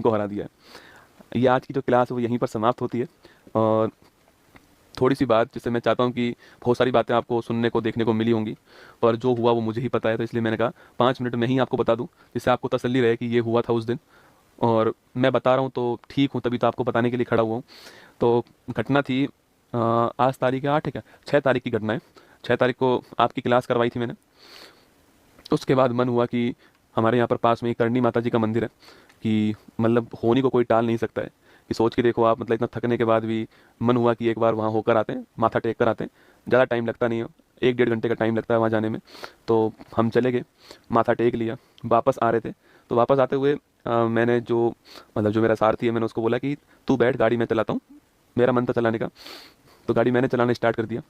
इनको हरा दिया है। ये आज की जो क्लास है वो यहीं पर समाप्त होती है। और थोड़ी सी बात जिससे मैं चाहता हूँ कि बहुत सारी बातें आपको सुनने को देखने को मिली होंगी, पर जो हुआ वो मुझे ही पता है, तो इसलिए मैंने कहा 5 मिनट में ही आपको बता दूं, जिससे आपको तसल्ली रहे कि ये हुआ था उस दिन। और मैं बता रहा हूँ तो ठीक हूँ, तभी तो आपको बताने के लिए खड़ा हुआ हूँ। तो घटना थी आज तारीख है 8 है क्या, 6 तारीख की घटना है। 6 तारीख को आपकी क्लास करवाई थी मैंने। तो उसके बाद मन हुआ कि हमारे यहाँ पर पास में एक करणी माता जी का मंदिर है, कि मतलब होनी को कोई टाल नहीं सकता है, कि सोच के देखो आप, मतलब इतना थकने के बाद भी मन हुआ कि एक बार वहाँ होकर आते हैं, माथा टेक कर आते हैं। ज़्यादा टाइम लगता नहीं है, 1 डेढ़ घंटे का टाइम लगता है वहाँ जाने में। तो हम चले गए, माथा टेक लिया, वापस आ रहे थे। तो वापस आते हुए मैंने जो, मतलब जो मेरा सारथी है, मैंने उसको बोला कि तू बैठ, गाड़ी मैं चलाता हूँ। मेरा मन था चलाने का, तो गाड़ी मैंने चलाना स्टार्ट कर दिया।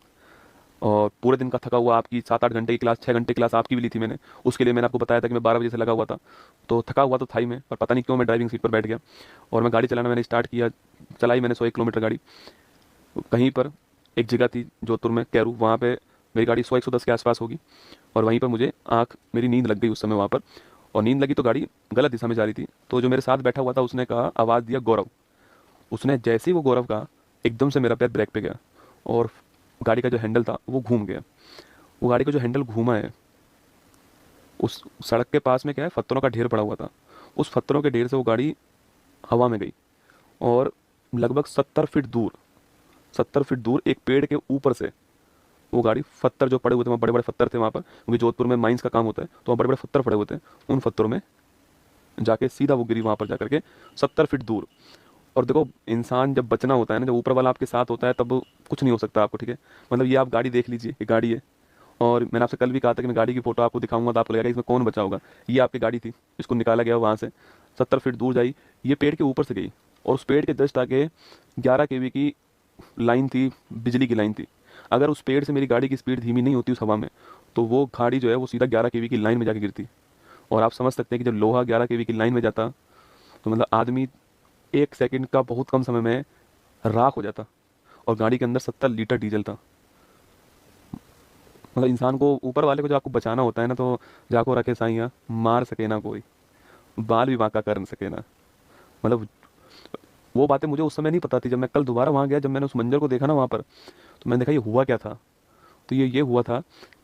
और पूरे दिन का थका हुआ, आपकी 7 8 घंटे की क्लास, 6 घंटे क्लास आपकी भी ली थी मैंने, उसके लिए मैंने आपको बताया था कि मैं 12 बजे से लगा हुआ था। तो थका हुआ तो था ही मैं, पर पता नहीं क्यों मैं ड्राइविंग सीट पर बैठ गया और मैं गाड़ी चलाना मैंने स्टार्ट किया। चलाई मैंने 100 1 किलोमीटर गाड़ी। कहीं पर एक जगह थी जोधपुर में, कैरू, वहाँ पे मेरी गाड़ी 100 110 के आसपास होगी। और वहीं पर मुझे मेरी नींद लग गई उस समय वहाँ पर। और नींद लगी तो गाड़ी गलत दिशा में जा रही थी। तो जो मेरे साथ बैठा हुआ था उसने कहा, आवाज़ दिया गौरव। उसने जैसे ही वो गौरव कहा, एकदम से मेरा पैर ब्रेक पे गया और गाड़ी का जो हैंडल था वो घूम गया। वो गाड़ी का जो हैंडल घूमा है, उस सड़क के पास में क्या है, पत्थरों का ढेर पड़ा हुआ था। उस पत्थरों के ढेर से वो गाड़ी हवा में गई और लगभग 70 फीट दूर, 70 फीट दूर एक पेड़ के ऊपर से वो गाड़ी, पत्थर जो पड़े हुए थे वहाँ, बड़े बड़े पत्थर थे वहाँ पर, क्योंकि जोधपुर में माइंस का काम होता है, तो वहाँ बड़े बड़े पत्थर पड़े हुए थे। उन पत्थरों में जाके सीधा वो गिरी, वहाँ पर जाकर के 70 फीट दूर। और देखो, इंसान जब बचना होता है ना, जब ऊपर वाला आपके साथ होता है, तब कुछ नहीं हो सकता आपको, ठीक है। मतलब ये आप गाड़ी देख लीजिए, ये गाड़ी है। और मैंने आपसे कल भी कहा था कि मैं गाड़ी की फोटो आपको दिखाऊंगा तो आपको लगेगा इसमें कौन बचा होगा। ये आपकी गाड़ी थी, इसको निकाला गया वहाँ से, 70 फीट दूर जाई, ये पेड़ के ऊपर से गई। और उस पेड़ के जस्ट आगे 11 kV की लाइन थी, बिजली की लाइन थी। अगर उस पेड़ से मेरी गाड़ी की स्पीड धीमी नहीं होती उस हवा में, तो वो गाड़ी जो है वो सीधा 11 kV की लाइन में जाके गिरती। और आप समझ सकते हैं कि जब लोहा 11 kV की लाइन में जाता, तो मतलब आदमी 1 सेकंड का बहुत कम समय में राख हो जाता। और गाड़ी के अंदर 70 लीटर डीजल था। मतलब इंसान को, ऊपर वाले को जब आपको बचाना होता है ना, तो जाको रखे साइया, मार सके ना कोई, बाल भी बांका कर न सके ना। मतलब वो बातें मुझे उस समय नहीं पता थी। जब मैं कल दोबारा वहाँ गया, जब मैंने उस मंजर को देखा ना वहाँ पर, तो मैंने देखा ये हुआ क्या था। तो ये हुआ था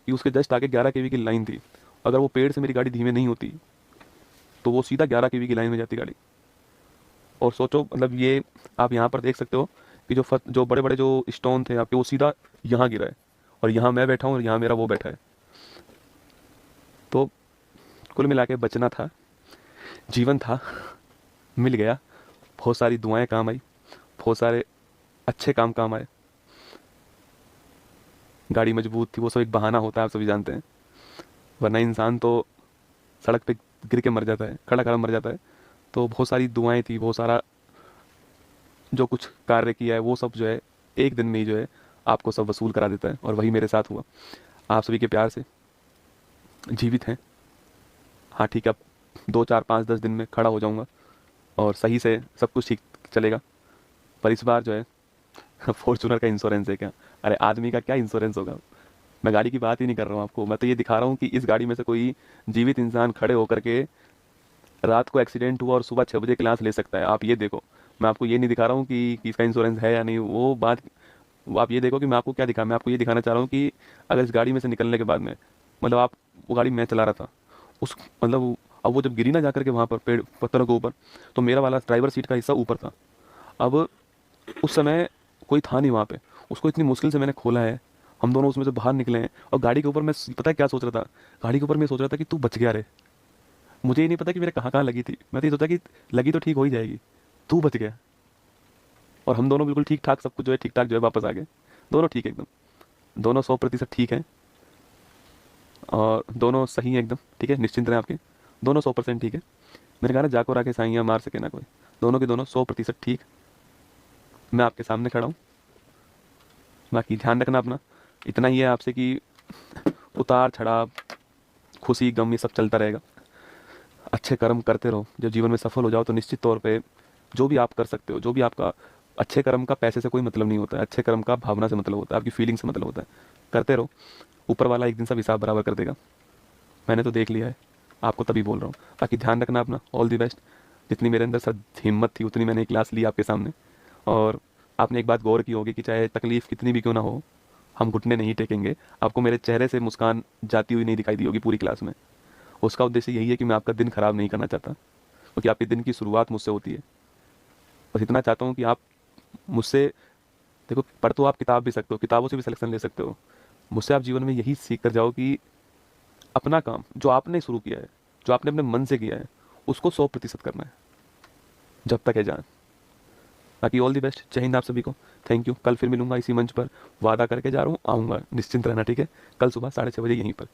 कि उसके जस्ट आगे 11 kV की लाइन थी। अगर वो पेड़ से मेरी गाड़ी धीमे नहीं होती, तो वो सीधा 11 kV की लाइन में जाती गाड़ी। और सोचो, मतलब ये आप यहाँ पर देख सकते हो कि जो बड़े बड़े जो स्टोन थे आपके, वो सीधा यहाँ गिरा है। और यहाँ मैं बैठा हूँ और यहाँ मेरा वो बैठा है। तो कुल मिला के बचना था, जीवन था, मिल गया। बहुत सारी दुआएं काम आई, बहुत सारे अच्छे काम आए। गाड़ी मजबूत थी, वो सब एक बहाना होता है, आप सभी जानते हैं। वरना इंसान तो सड़क पे गिर के मर जाता है, खड़ा खड़ा मर जाता है। तो बहुत सारी दुआएं थी, बहुत सारा जो कुछ कार्य किया है वो सब जो है एक दिन में ही जो है आपको सब वसूल करा देता है। और वही मेरे साथ हुआ। आप सभी के प्यार से जीवित हैं। हाँ ठीक है, अब 2 4 5 10 दिन में खड़ा हो जाऊंगा और सही से सब कुछ ठीक चलेगा। पर इस बार जो है फॉर्चूनर का इंश्योरेंस है क्या? अरे आदमी का क्या इंश्योरेंस होगा। मैं गाड़ी की बात ही नहीं कर रहा हूँ आपको, मैं तो ये दिखा रहा हूँ कि इस गाड़ी में से कोई जीवित इंसान खड़े होकर के रात को एक्सीडेंट हुआ और सुबह 6 बजे क्लास ले सकता है। आप ये देखो, मैं आपको ये नहीं दिखा रहा हूँ कि इसका इंश्योरेंस है या नहीं, वो बात। वो आप ये देखो कि मैं आपको क्या दिखा, मैं आपको ये दिखाना चाह रहा हूँ कि अगर इस गाड़ी में से निकलने के बाद में, मतलब आप, वो गाड़ी मैं चला रहा था, उस, मतलब अब वो जब गिरी ना जाकर के वहाँ पर पेड़ पत्थरों के ऊपर, तो मेरा वाला ड्राइवर सीट का हिस्सा ऊपर था। अब उस समय कोई था नहीं वहाँ पे, उसको इतनी मुश्किल से मैंने खोला है, हम दोनों उसमें से बाहर निकले हैं। और गाड़ी के ऊपर मैं, पता है क्या सोच रहा था? गाड़ी के ऊपर मैं सोच रहा था कि तू बच गया रे। मुझे ये नहीं पता कि मेरे कहाँ कहाँ लगी थी, मैं तो ये सोचा कि लगी तो ठीक हो ही जाएगी, तू बच गया। और हम दोनों बिल्कुल ठीक ठाक, सब कुछ जो है ठीक ठाक जो है वापस आ गए। दोनों ठीक है एकदम, दोनों 100% ठीक हैं। और दोनों सही हैं एकदम, ठीक है, निश्चिंत रहें आपके, दोनों 100% ठीक है। मैंने कहा ना, जाको राके साइयाँ मार सके ना कोई। दोनों के दोनों 100% ठीक। मैं आपके सामने खड़ा हूँ। बाकी ध्यान रखना अपना, इतना ही है आपसे कि उतार चढ़ाव, खुशी गम, ये सब चलता रहेगा। अच्छे कर्म करते रहो, जब जीवन में सफल हो जाओ तो निश्चित तौर पे जो भी आप कर सकते हो, जो भी आपका, अच्छे कर्म का पैसे से कोई मतलब नहीं होता है, अच्छे कर्म का भावना से मतलब होता है, आपकी फीलिंग से मतलब होता है। करते रहो, ऊपर वाला एक दिन सब हिसाब बराबर कर देगा। मैंने तो देख लिया है, आपको तभी बोल रहा हूँ। बाकी ध्यान रखना अपना, ऑल दी बेस्ट। जितनी मेरे अंदर सर हिम्मत थी उतनी मैंने क्लास ली आपके सामने। और आपने एक बात गौर की होगी कि चाहे तकलीफ़ कितनी भी क्यों ना हो, हम घुटने नहीं टेकेंगे। आपको मेरे चेहरे से मुस्कान जाती हुई नहीं दिखाई दी होगी पूरी क्लास में। उसका उद्देश्य यही है कि मैं आपका दिन खराब नहीं करना चाहता, क्योंकि आपके दिन की शुरुआत मुझसे होती है। बस इतना चाहता हूँ कि आप मुझसे, देखो पढ़ तो आप किताब भी सकते हो, किताबों से भी सिलेक्शन ले सकते हो। मुझसे आप जीवन में यही सीख कर जाओ कि अपना काम जो आपने शुरू किया है, जो आपने अपने मन से किया है, उसको 100% करना है जब तक है जान। बाकी ऑल दी बेस्ट, जय हिंद आप सभी को। Thank you. कल फिर मिलूंगा इसी मंच पर, वादा करके जा रहा हूँ, आऊँगा, निश्चिंत रहना, ठीक है। कल सुबह 6:30 बजे यहीं पर।